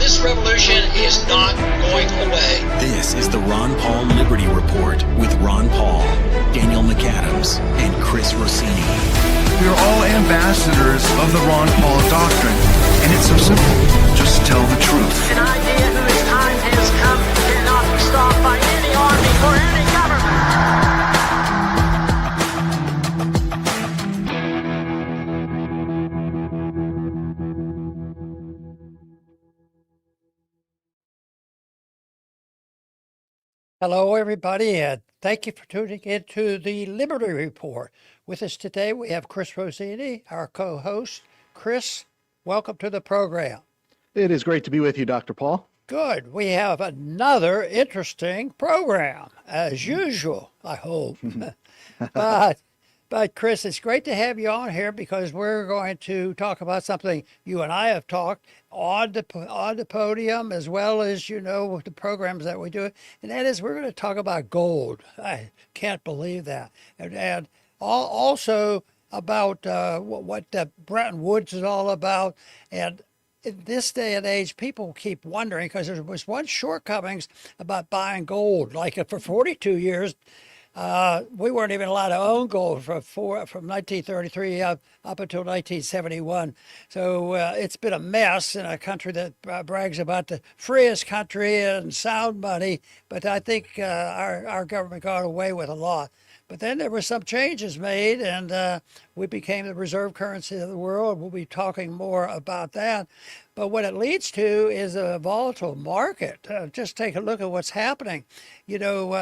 This revolution is not going away. This is the Ron Paul Liberty Report with Ron Paul, Daniel McAdams, and Chris Rossini. We are all ambassadors of the Ron Paul doctrine, and it's so simple. Just tell the truth. An idea whose time has come cannot be stopped by any army or any government. Hello, everybody, and thank you for tuning in to the Liberty Report. With us today, we have Chris Rossini, our co-host. Chris, welcome to the program. It is great to be with you, Dr. Paul. Good. We have another interesting program, as usual, I hope. But Chris, it's great to have you on here because we're going to talk about something you and I have talked on the podium, as well as, you know, the programs that we do. And that is, we're going to talk about gold. I can't believe that. And also about what Bretton Woods is all about. And in this day and age, people keep wondering, because there was one shortcomings about buying gold. Like for 42 years, we weren't even allowed to own gold from 1933 up until 1971. So it's been a mess in a country that brags about the freest country and sound money. But I think our government got away with a lot. But then there were some changes made, and we became the reserve currency of the world. We'll be talking more about that. But what it leads to is a volatile market. Just take a look at what's happening. You know,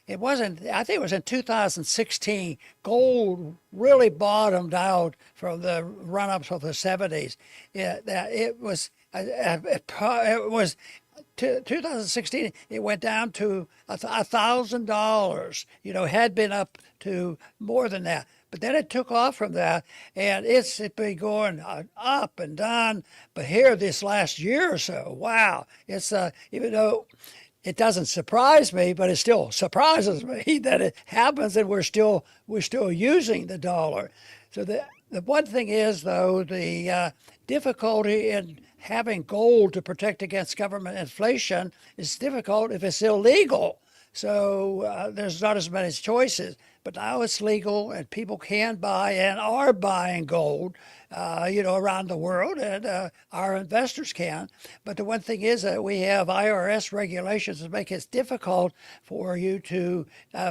it wasn't, I think it was in 2016, gold really bottomed out from the run-ups of the 70s. It was 2016, it went down to $1,000, you know, had been up to more than that. But then it took off from that, and it's been going up and down. But here this last year or so, wow, it's even though it doesn't surprise me, but it still surprises me that it happens, and we're still using the dollar. So the one thing is, though, the difficulty in having gold to protect against government inflation is difficult if it's illegal. So there's not as many choices. But now it's legal, and people can buy and are buying gold, you know, around the world, and our investors can. But the one thing is that we have IRS regulations that make it difficult for you to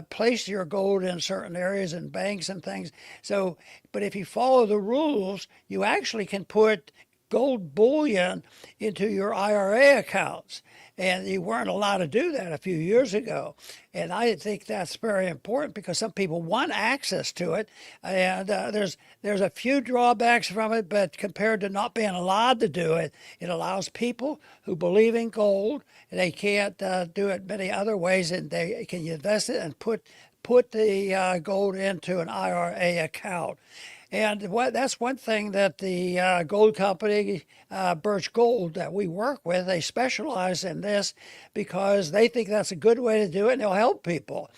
place your gold in certain areas and banks and things. So, but if you follow the rules, you actually can put gold bullion into your IRA accounts. And you weren't allowed to do that a few years ago. And I think that's very important because some people want access to it. And there's a few drawbacks from it, but compared to not being allowed to do it, it allows people who believe in gold, and they can't do it many other ways, and they can invest it and put the gold into an IRA account. And that's one thing that the gold company, Birch Gold, that we work with, they specialize in this because they think that's a good way to do it, and they'll help people.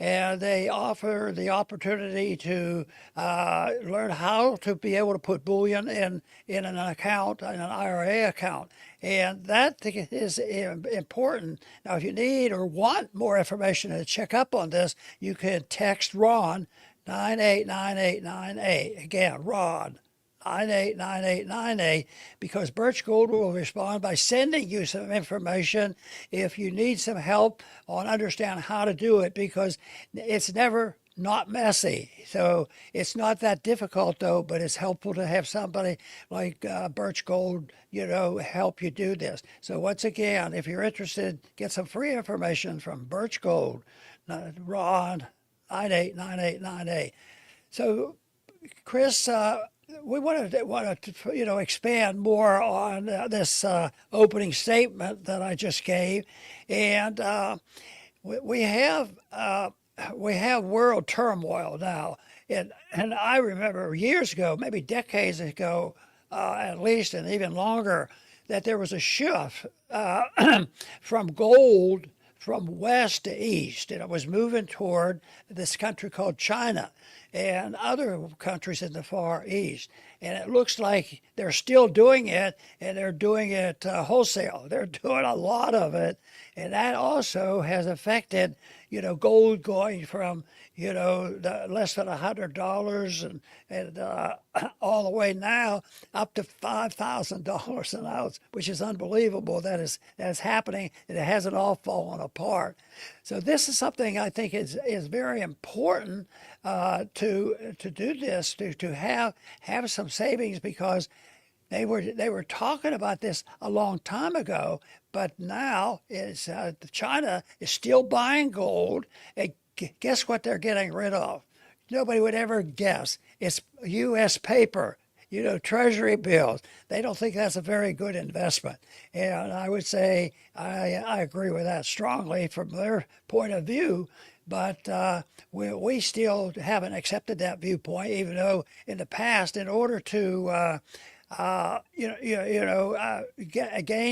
And they offer the opportunity to learn how to be able to put bullion in an account, in an IRA account. And that is important. Now, if you need or want more information to check up on this, you can text Ron 989898. Again, Ron, 989898, because Birch Gold will respond by sending you some information if you need some help on understand how to do it, because it's never not messy. So it's not that difficult, though, but it's helpful to have somebody like Birch Gold, you know, help you do this. So once again, if you're interested, get some free information from Birch Gold, Ron, 989898. So, Chris, we want to you know, expand more on this opening statement that I just gave, and we have world turmoil now, and I remember years ago, maybe decades ago, at least, and even longer, that there was a shift from gold from west to east, and it was moving toward this country called China and other countries in the Far East. And it looks like they're still doing it, and they're doing it wholesale. They're doing a lot of it, and that also has affected, gold going from, less than $100 and all the way now up to $5,000 an ounce, which is unbelievable. That's happening, and it hasn't all fallen apart. So this is something I think is very important to do this, to have some savings, because they were talking about this a long time ago, but now China is still buying gold. And guess what they're getting rid of? Nobody would ever guess. It's U.S. paper, Treasury bills. They don't think that's a very good investment. And I would say I agree with that strongly from their point of view. But we still haven't accepted that viewpoint, even though in the past, in order to gain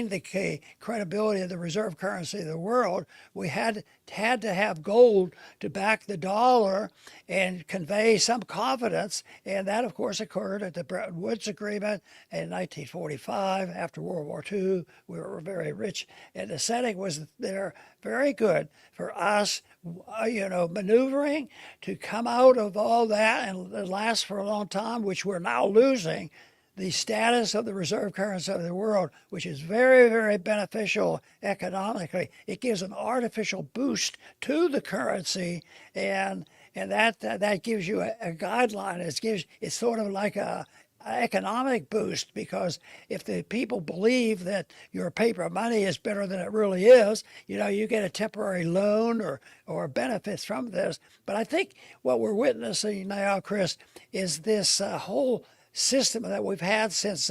the credibility of the reserve currency of the world, we had to have gold to back the dollar and convey some confidence. And that, of course, occurred at the Bretton Woods Agreement in 1945. After World War II, we were very rich, and the setting was there very good for us, maneuvering to come out of all that and last for a long time, which we're now losing the status of the reserve currency of the world, which is very, very beneficial economically. It gives an artificial boost to the currency, and that gives you a guideline. It's sort of like a economic boost, because if the people believe that your paper money is better than it really is, you get a temporary loan or benefits from this. But I think what we're witnessing now, Chris, is this whole system that we've had since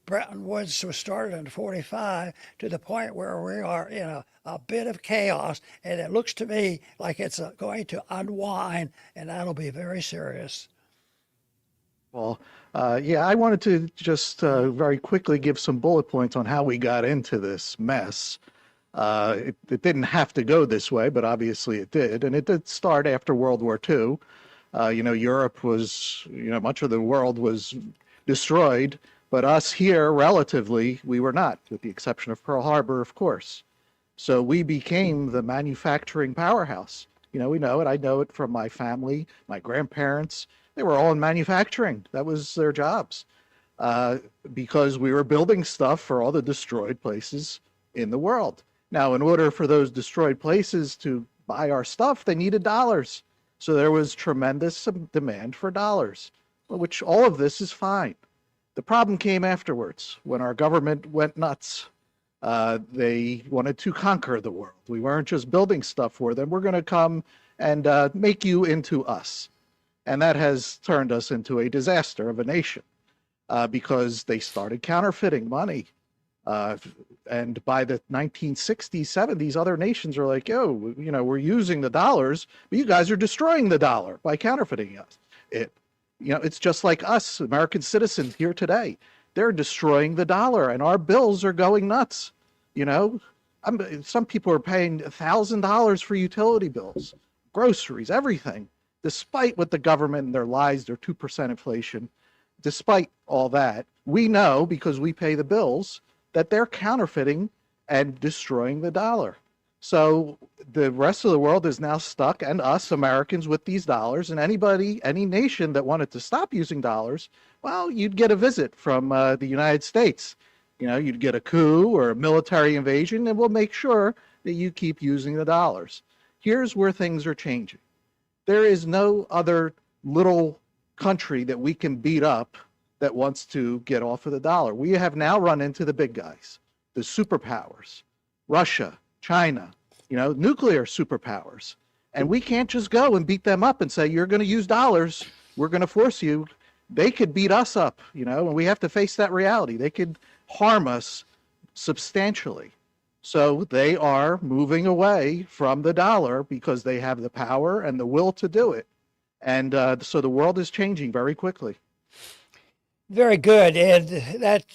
Bretton Woods was started in 45, to the point where we are in a bit of chaos, and it looks to me like it's going to unwind, and that'll be very serious. Well, I wanted to just very quickly give some bullet points on how we got into this mess. It didn't have to go this way, but obviously it did, and it did start after World War II. Europe was, much of the world was destroyed, but us here, relatively, we were not, with the exception of Pearl Harbor, of course. So we became the manufacturing powerhouse. We know it. I know it from my family, my grandparents. They were all in manufacturing. That was their jobs, because we were building stuff for all the destroyed places in the world. Now, in order for those destroyed places to buy our stuff, they needed dollars. So there was tremendous demand for dollars, which all of this is fine. The problem came afterwards, when our government went nuts. They wanted to conquer the world. We weren't just building stuff for them. We're going to come and make you into us. And that has turned us into a disaster of a nation, because they started counterfeiting money. And by the 1960s, 70s, other nations are like, we're using the dollars, but you guys are destroying the dollar by counterfeiting it. It's just like us, American citizens here today. They're destroying the dollar, and our bills are going nuts. Some people are paying $1,000 for utility bills, groceries, everything, despite what the government and their lies, their 2% inflation, despite all that. We know, because we pay the bills, that they're counterfeiting and destroying the dollar. So the rest of the world is now stuck, and us Americans, with these dollars, and any nation that wanted to stop using dollars, well, you'd get a visit from the United States. You'd get a coup or a military invasion, and we'll make sure that you keep using the dollars. Here's where things are changing. There is no other little country that we can beat up that wants to get off of the dollar. We have now run into the big guys, the superpowers, Russia, China, nuclear superpowers. And we can't just go and beat them up and say, you're going to use dollars, we're going to force you. They could beat us up, and we have to face that reality. They could harm us substantially. So they are moving away from the dollar because they have the power and the will to do it. And so the world is changing very quickly. Very good. And that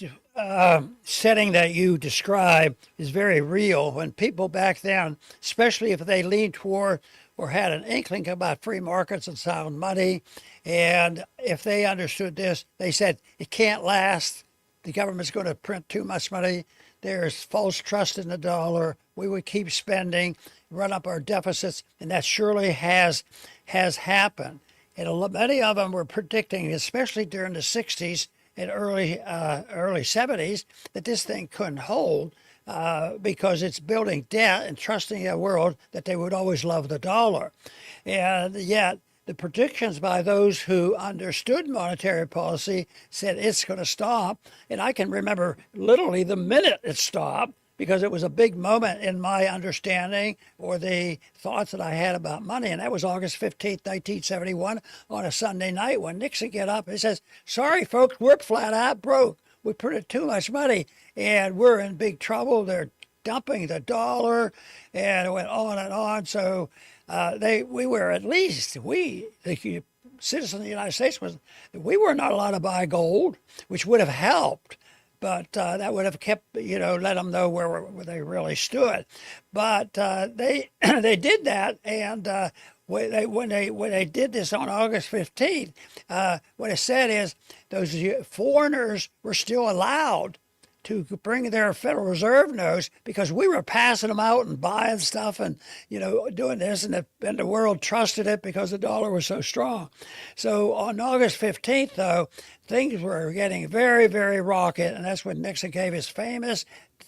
setting that you describe is very real. When people back then, especially if they leaned toward or had an inkling about free markets and sound money, and if they understood this, they said it can't last. The government's going to print too much money. There's false trust in the dollar. We would keep spending, run up our deficits, and that surely has happened. And many of them were predicting, especially during the 60s and early 70s, that this thing couldn't hold because it's building debt and trusting a world that they would always love the dollar. And yet, the predictions by those who understood monetary policy said it's going to stop. And I can remember literally the minute it stopped, because it was a big moment in my understanding or the thoughts that I had about money. And that was August 15th, 1971, on a Sunday night when Nixon got up and says, sorry, folks, we're flat out broke. We printed too much money and we're in big trouble. They're dumping the dollar, and it went on and on. So we were at least, the citizens of the United States, we were not allowed to buy gold, which would have helped. But that would have kept, let them know where they really stood. But they they did that, and when they did this on August 15th, what it said is those foreigners were still allowed to bring their Federal Reserve notes because we were passing them out and buying stuff and, doing this, and the world trusted it because the dollar was so strong. So on August 15th, though, things were getting very, very rocket, and that's when Nixon gave his famous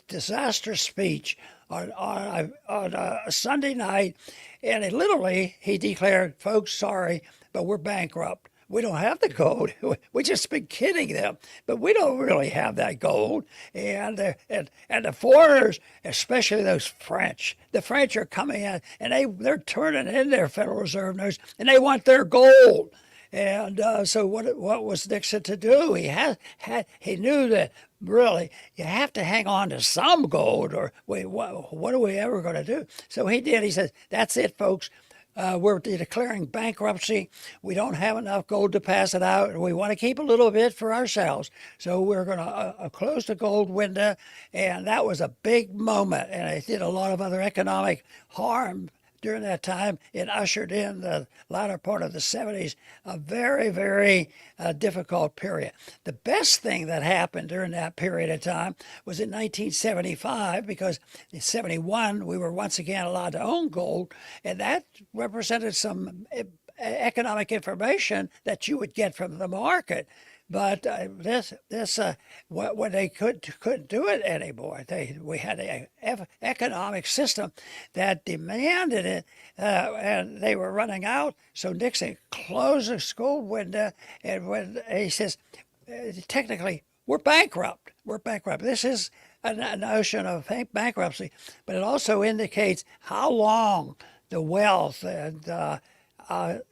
disastrous speech on a Sunday night, and he declared, folks, sorry, but we're bankrupt. We don't have the gold. We just been kidding them, but we don't really have that gold. And the foreigners, especially those French, the French are coming in and they're turning in their Federal Reserve notes and they want their gold. And so what was Nixon to do? He knew that really you have to hang on to some gold, or wait, what are we ever going to do? So he did. He said, that's it, folks. We're declaring bankruptcy. We don't have enough gold to pass it out, and we want to keep a little bit for ourselves. So we're going to close the gold window, and that was a big moment, and it did a lot of other economic harm during that time. It ushered in the latter part of the 70s, a very, very difficult period. The best thing that happened during that period of time was in 1975, because in 71, we were once again allowed to own gold, and that represented some economic information that you would get from the market. But when they couldn't do it anymore, we had an economic system that demanded it, and they were running out. So Nixon closed the gold window, and when he says, technically, we're bankrupt. We're bankrupt. This is a notion of bankruptcy, but it also indicates how long the wealth and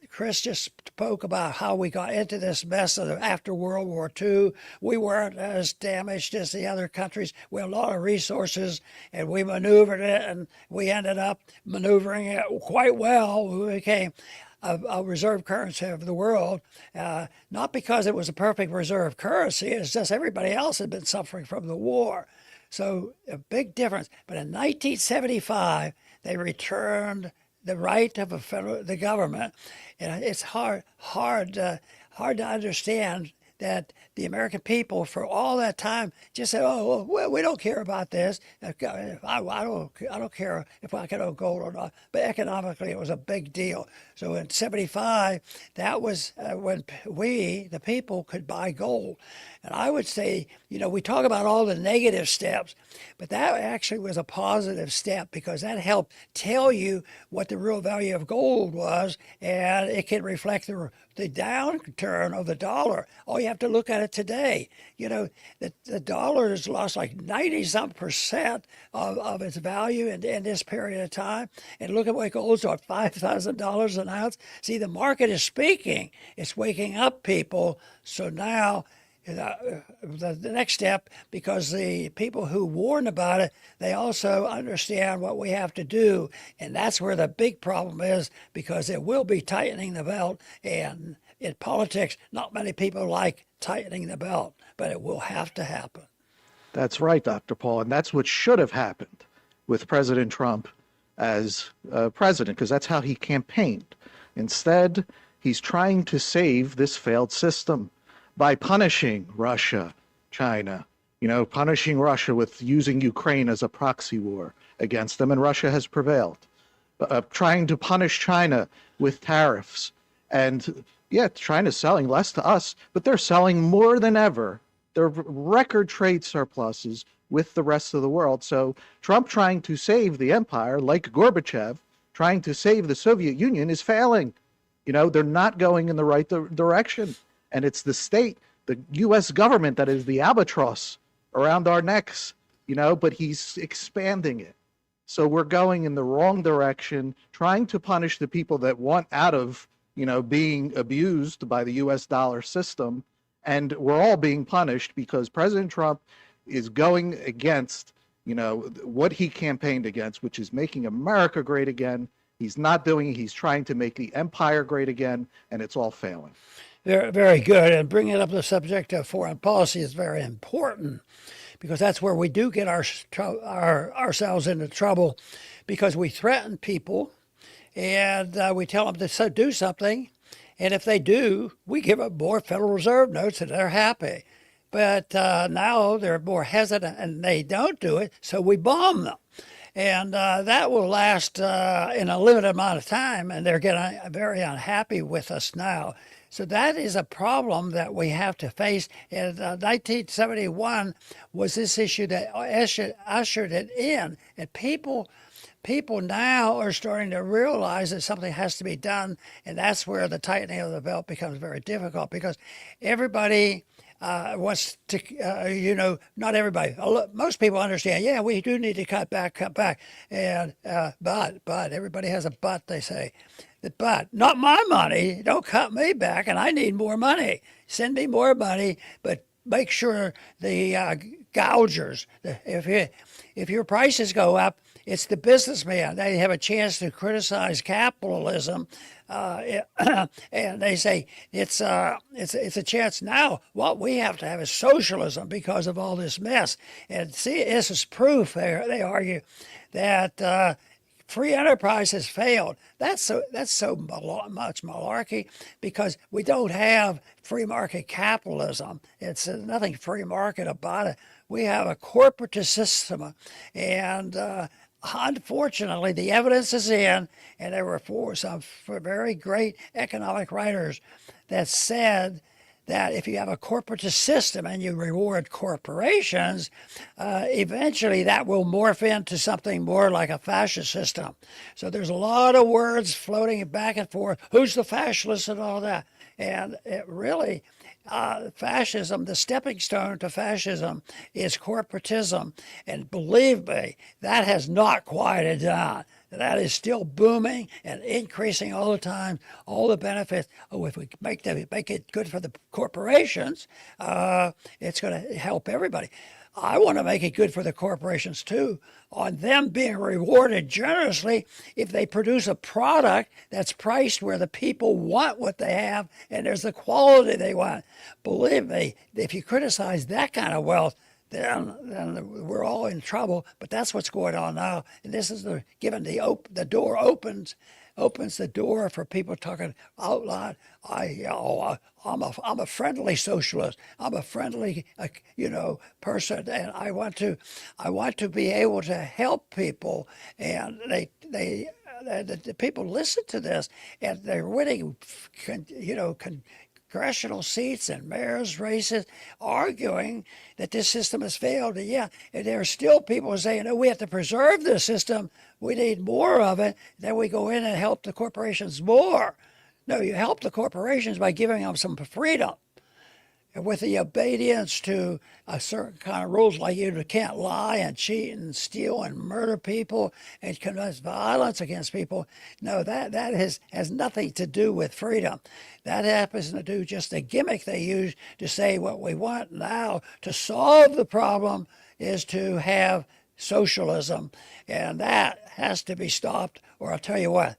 Chris just spoke about how we got into this mess after World War II. We weren't as damaged as the other countries. We had a lot of resources, and we maneuvered it, and we ended up maneuvering it quite well. We became a reserve currency of the world, not because it was a perfect reserve currency. It's just everybody else had been suffering from the war. So a big difference. But in 1975, they returned the right of the government, and it's hard to understand that the American people for all that time just said, "Oh, well, we don't care about this. I don't care if I can own gold or not." But economically, it was a big deal. So in '75, that was when we, the people, could buy gold. And I would say, we talk about all the negative steps, but that actually was a positive step, because that helped tell you what the real value of gold was, and it can reflect the downturn of the dollar. All you have to look at it today. The dollar has lost like 90-some% of its value in this period of time. And look at what gold's at, $5,000 an ounce. See, the market is speaking. It's waking up people. So now the next step, because the people who warn about it, they also understand what we have to do. And that's where the big problem is, because it will be tightening the belt. And in politics, not many people like tightening the belt, but it will have to happen. That's right, Dr. Paul. And that's what should have happened with President Trump as president, because that's how he campaigned. Instead, he's trying to save this failed system by punishing Russia, China, punishing Russia with using Ukraine as a proxy war against them, and Russia has prevailed. Trying to punish China with tariffs. And yeah, China's selling less to us, but they're selling more than ever. They're record trade surpluses with the rest of the world. So Trump trying to save the empire, like Gorbachev, trying to save the Soviet Union, is failing. They're not going in the right direction. And it's the state, the U.S. government, that is the albatross around our necks, but he's expanding it. So we're going in the wrong direction, trying to punish the people that want out of, being abused by the U.S. dollar system. And we're all being punished because President Trump is going against, what he campaigned against, which is making America great again. He's not doing it. He's trying to make the empire great again, and it's all failing. Very, very good. And bringing up the subject of foreign policy is very important, because that's where we do get ourselves into trouble, because we threaten people and we tell them to do something. And if they do, we give them more Federal Reserve notes and they're happy. But now they're more hesitant and they don't do it, so we bomb them. And that will last in a limited amount of time, and they're getting very unhappy with us now. So that is a problem that we have to face. And 1971 was this issue that ushered it in. And people now are starting to realize that something has to be done, and that's where the tightening of the belt becomes very difficult, because everybody wants to, not everybody. Most people understand, yeah, we do need to cut back, and but everybody has a but, they say. But not my money. Don't cut me back, and I need more money. Send me more money, but make sure the gougers, if your prices go up, it's the businessman. They have a chance to criticize capitalism, and they say it's a chance now. What we have to have is socialism because of all this mess. And see, this is proof. They argue that free enterprise has failed. That's so much malarkey, because we don't have free market capitalism. It's nothing free market about it. We have a corporatist system, and unfortunately, the evidence is in, and there were some very great economic writers that said that if you have a corporatist system and you reward corporations, eventually that will morph into something more like a fascist system. So there's a lot of words floating back and forth. Who's the fascist and all that? And it really, fascism, the stepping stone to fascism is corporatism. And believe me, that has not quieted down. That is still booming and increasing all the time. All the benefits. Oh, if we make it good for the corporations, it's going to help everybody. I want to make it good for the corporations too, on them being rewarded generously if they produce a product that's priced where the people want what they have and there's the quality they want. Believe me, if you criticize that kind of wealth, then we're all in trouble. But that's what's going on now. And this is the door opens the door for people talking out loud. I'm a friendly socialist. I'm a friendly, person, and I want to be able to help people. And the people listen to this, and they're winning, congressional seats and mayor's races, arguing that this system has failed. And and there are still people saying, no, we have to preserve this system. We need more of it. Then we go in and help the corporations more. No, you help the corporations by giving them some freedom, and with the obedience to a certain kind of rules, like you can't lie and cheat and steal and murder people and commit violence against people. No, that has nothing to do with freedom. That happens to do just a gimmick they use to say what we want now to solve the problem is to have socialism, and that has to be stopped. Or I'll tell you what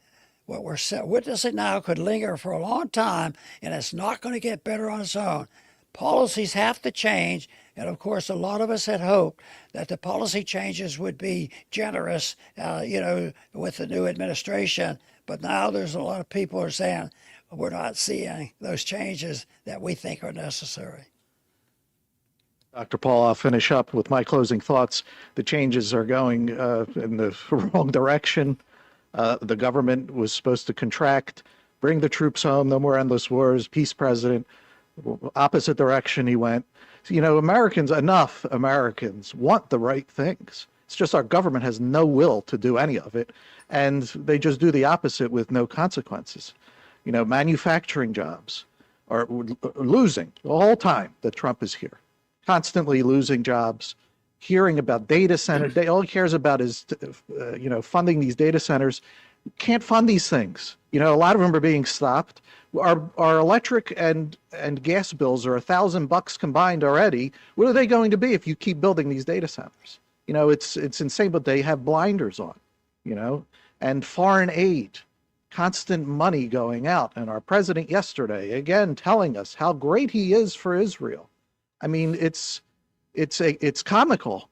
we're witnessing now could linger for a long time, and it's not going to get better on its own. policies have to change. And of course, a lot of us had hoped that the policy changes would be generous, with the new administration. But now there's a lot of people who are saying we're not seeing those changes that we think are necessary. Dr. Paul, I'll finish up with my closing thoughts. The changes are going in the wrong direction. The government was supposed to contract, bring the troops home, no more endless wars, peace president. Opposite direction he went. So, enough Americans want the right things. It's just our government has no will to do any of it, and they just do the opposite with no consequences. Manufacturing jobs are losing the whole time that Trump is here. Constantly losing jobs, hearing about data centers. All he cares about is, funding these data centers. Can't fund these things. A lot of them are being stopped. Our electric and gas bills are $1,000 combined already. What are they going to be if you keep building these data centers? It's insane, but they have blinders on. And foreign aid, constant money going out. And our president yesterday, again, telling us how great he is for Israel. I mean, it's comical,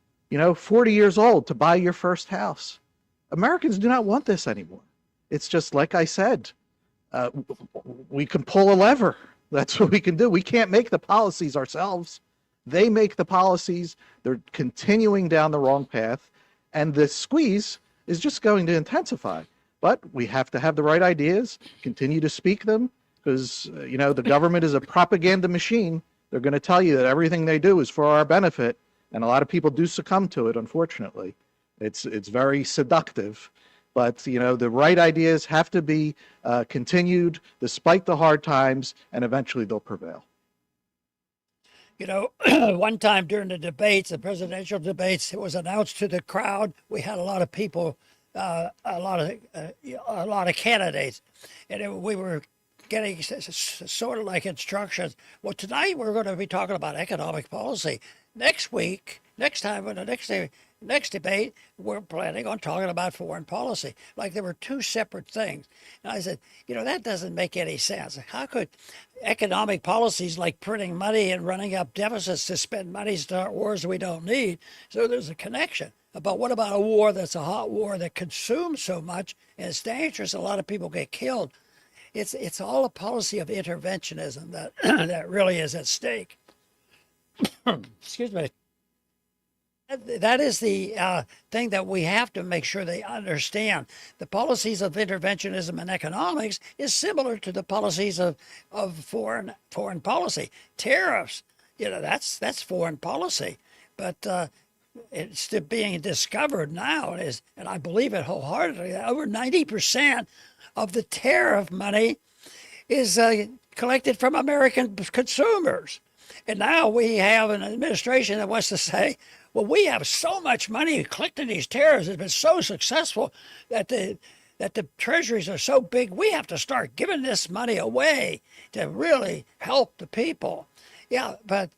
40 years old to buy your first house. Americans do not want this anymore. It's just, like I said, we can pull a lever. That's what we can do. We can't make the policies ourselves. They make the policies. They're continuing down the wrong path. And the squeeze is just going to intensify. But we have to have the right ideas, continue to speak them, because, the government is a propaganda machine. They're going to tell you that everything they do is for our benefit. And a lot of people do succumb to it, unfortunately. It's very seductive. But, the right ideas have to be continued despite the hard times, and eventually they'll prevail. One time during the debates, the presidential debates, it was announced to the crowd. We had a lot of people, a lot of candidates, and we were getting sort of like instructions. Well, tonight we're going to be talking about economic policy. Next time, on the next debate, we're planning on talking about foreign policy. Like there were two separate things. And I said, that doesn't make any sense. How could economic policies like printing money and running up deficits to spend money to start wars we don't need? So there's a connection. But what about a war that's a hot war that consumes so much and it's dangerous? A lot of people get killed. It's all a policy of interventionism that that really is at stake. Excuse me. That is the thing that we have to make sure they understand. The policies of interventionism in economics is similar to the policies of foreign policy. Tariffs, that's foreign policy, but it's still being discovered now, and I believe it wholeheartedly. Over 90% of the tariff money is collected from American consumers. And now we have an administration that wants to say, well, we have so much money collecting these tariffs. It's been so successful that the treasuries are so big, we have to start giving this money away to really help the people. Yeah, but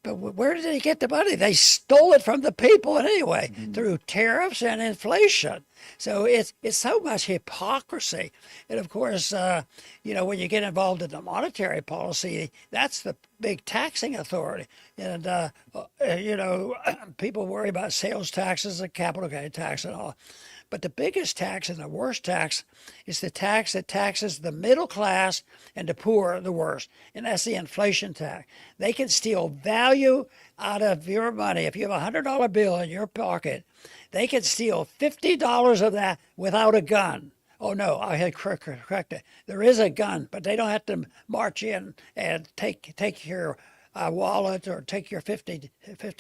where did they get the money? They stole it from the people anyway, through tariffs and inflation. So it's so much hypocrisy. And of course, when you get involved in the monetary policy, that's the big taxing authority. And, people worry about sales taxes and capital gain tax and all. But the biggest tax and the worst tax is the tax that taxes the middle class and the poor the worst. And that's the inflation tax. They can steal value out of your money. If you have a $100 bill in your pocket, they can steal $50 of that without a gun. Oh, no, I had corrected. There is a gun, but they don't have to march in and take your wallet or take your 50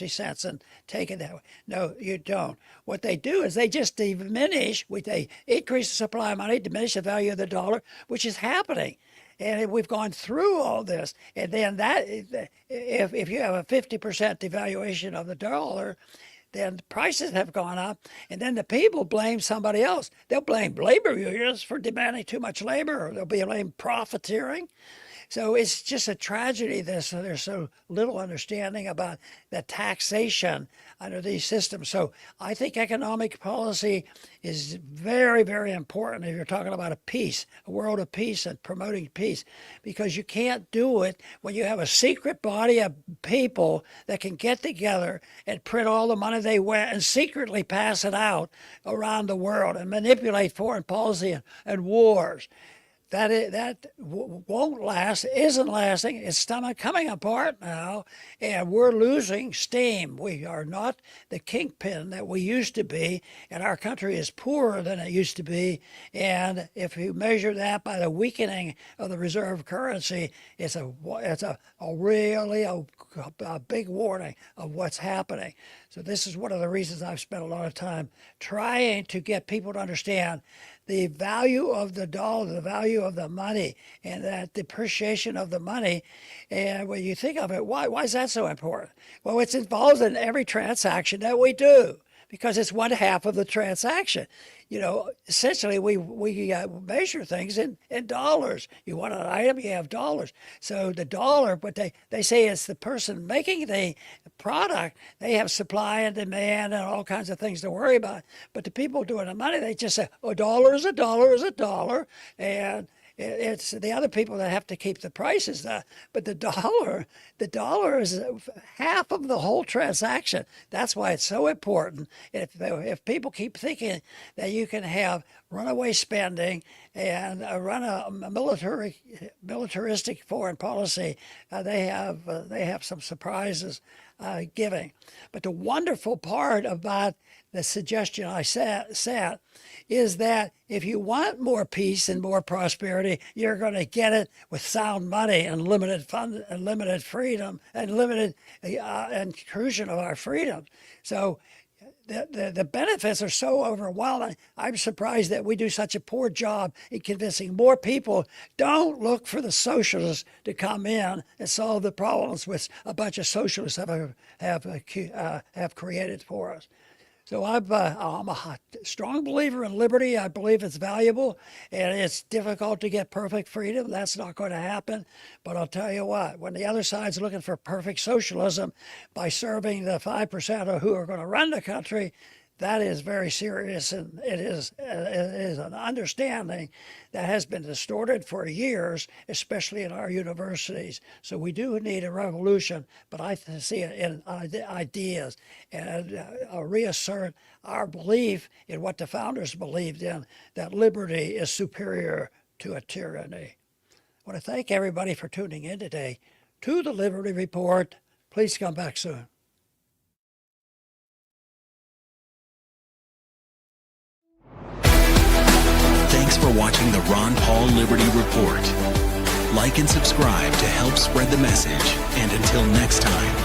cents and take it that way. No, you don't. What they do is they just diminish, they increase the supply of money, diminish the value of the dollar, which is happening. And we've gone through all this. And then that, if you have a 50% devaluation of the dollar, then prices have gone up, and then the people blame somebody else. They'll blame labor unions for demanding too much labor, or they'll be blamed profiteering. So it's just a tragedy that there's so little understanding about the taxation under these systems. So I think economic policy is very, very important if you're talking about a world of peace and promoting peace, because you can't do it when you have a secret body of people that can get together and print all the money they want and secretly pass it out around the world and manipulate foreign policy and wars. That won't last, isn't lasting. It's coming apart now, and we're losing steam. We are not the kingpin that we used to be, and our country is poorer than it used to be. And if you measure that by the weakening of the reserve currency, it's a really big warning of what's happening. So this is one of the reasons I've spent a lot of time trying to get people to understand the value of the dollar, the value of the money, and that depreciation of the money. And when you think of it, why is that so important? Well, it's involved in every transaction that we do, because it's one half of the transaction. Essentially, we measure things in dollars. You want an item, you have dollars. So the dollar, but they say it's the person making the product. They have supply and demand and all kinds of things to worry about. But the people doing the money, they just say, a dollar is a dollar is a dollar. And it's the other people that have to keep the prices down. But the dollar is half of the whole transaction. That's why it's so important. If people keep thinking that you can have runaway spending and run a militaristic foreign policy, they have some surprises giving. But the wonderful part about the suggestion I said is that if you want more peace and more prosperity, you're going to get it with sound money and limited fund and limited freedom and limited intrusion of our freedom. So the benefits are so overwhelming. I'm surprised that we do such a poor job in convincing more people. Don't look for the socialists to come in and solve the problems which a bunch of socialists have created for us. So I'm a strong believer in liberty. I believe it's valuable, and it's difficult to get perfect freedom. That's not going to happen. But I'll tell you what, when the other side's looking for perfect socialism by serving the 5% of who are going to run the country, that is very serious, and it is an understanding that has been distorted for years, especially in our universities. So we do need a revolution, but I see it in ideas and reassert our belief in what the founders believed in, that liberty is superior to a tyranny. I want to thank everybody for tuning in today to the Liberty Report. Please come back soon. Thanks for watching the Ron Paul Liberty Report. Like and subscribe to help spread the message. And until next time,